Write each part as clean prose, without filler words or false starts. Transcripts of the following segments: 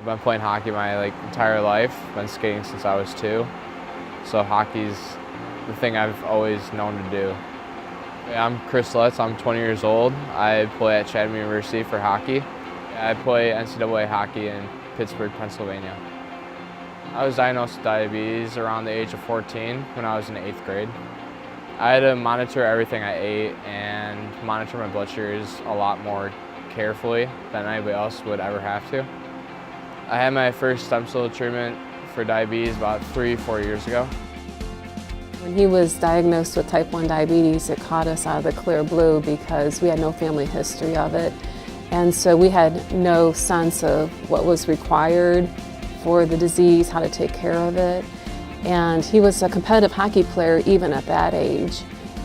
I've been playing hockey my entire life. Been skating since I was 2. So hockey's the thing I've always known to do. I'm Chris Lutz. I'm 20 years old. I play at Chatham University for hockey. I play NCAA hockey in Pittsburgh, Pennsylvania. I was diagnosed with diabetes around the age of 14 when I was in 8th grade. I had to monitor everything I ate and monitor my blood sugars a lot more carefully than anybody else would ever have to. I had my first stem cell treatment for diabetes about 3-4 years ago. When he was diagnosed with type 1 diabetes, it caught us out of the clear blue because we had no family history of it. And so we had no sense of what was required for the disease, how to take care of it. And he was a competitive hockey player even at that age.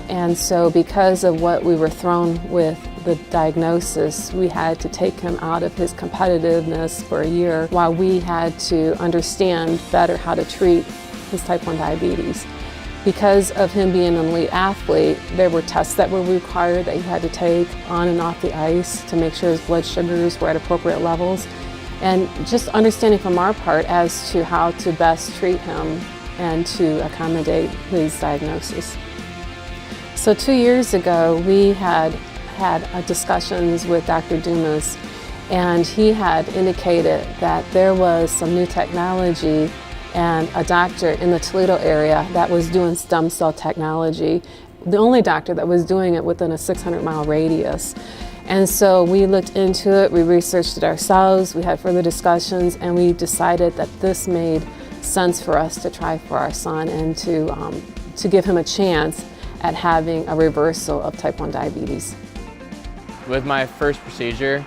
And so because of what we were thrown with the diagnosis, we had to take him out of his competitiveness for a year while we had to understand better how to treat his type 1 diabetes. Because of him being an elite athlete, there were tests that were required that he had to take on and off the ice to make sure his blood sugars were at appropriate levels. And just understanding from our part as to how to best treat him and to accommodate his diagnosis. So 2 years ago, we had discussions with Dr. Dumas, and he had indicated that there was some new technology and a doctor in the Toledo area that was doing stem cell technology, the only doctor that was doing it within a 600-mile radius. And so we looked into it, we researched it ourselves, we had further discussions, and we decided that this made sense for us to try for our son and to give him a chance at having a reversal of type 1 diabetes. With my first procedure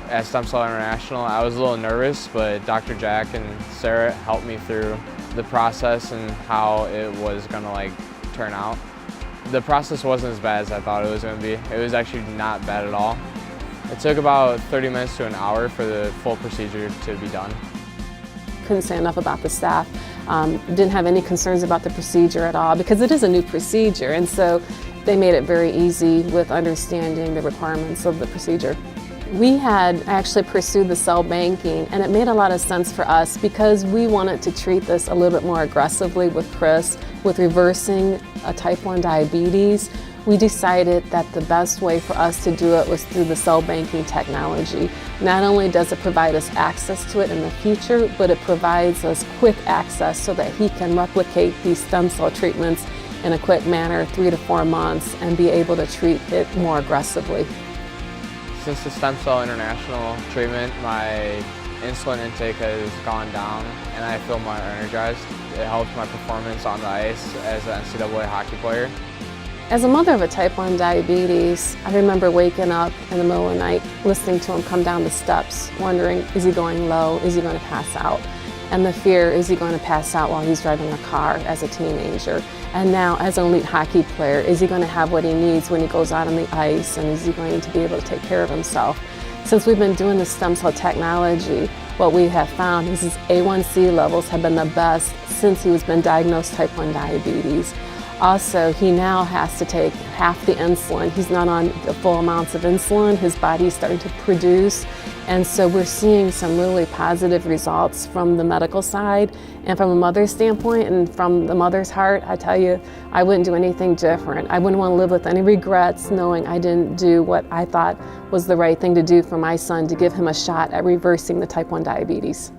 at Stem Cell International, I was a little nervous, but Dr. Jack and Sarah helped me through the process and how it was gonna turn out. The process wasn't as bad as I thought it was going to be. It was actually not bad at all. It took about 30 minutes to an hour for the full procedure to be done. Couldn't say enough about the staff. Didn't have any concerns about the procedure at all because it is a new procedure, and so they made it very easy with understanding the requirements of the procedure. We had actually pursued the cell banking, and it made a lot of sense for us because we wanted to treat this a little bit more aggressively with Chris, with reversing a type 1 diabetes. We decided that the best way for us to do it was through the cell banking technology. Not only does it provide us access to it in the future, but it provides us quick access so that he can replicate these stem cell treatments in a quick manner, 3 to 4 months, and be able to treat it more aggressively. Since the Stem Cell International treatment, my insulin intake has gone down and I feel more energized. It helps my performance on the ice as an NCAA hockey player. As a mother of a type 1 diabetes, I remember waking up in the middle of the night, listening to him come down the steps, wondering, is he going low? Is he going to pass out? And the fear, is he going to pass out while he's driving a car as a teenager? And now, as an elite hockey player, is he going to have what he needs when he goes out on the ice, and is he going to be able to take care of himself? Since we've been doing the stem cell technology, what we have found is his A1C levels have been the best since he was been diagnosed type 1 diabetes. Also, he now has to take half the insulin. He's not on the full amounts of insulin. His body is starting to produce. And so we're seeing some really positive results from the medical side. And from a mother's standpoint and from the mother's heart, I tell you, I wouldn't do anything different. I wouldn't want to live with any regrets knowing I didn't do what I thought was the right thing to do for my son to give him a shot at reversing the type 1 diabetes.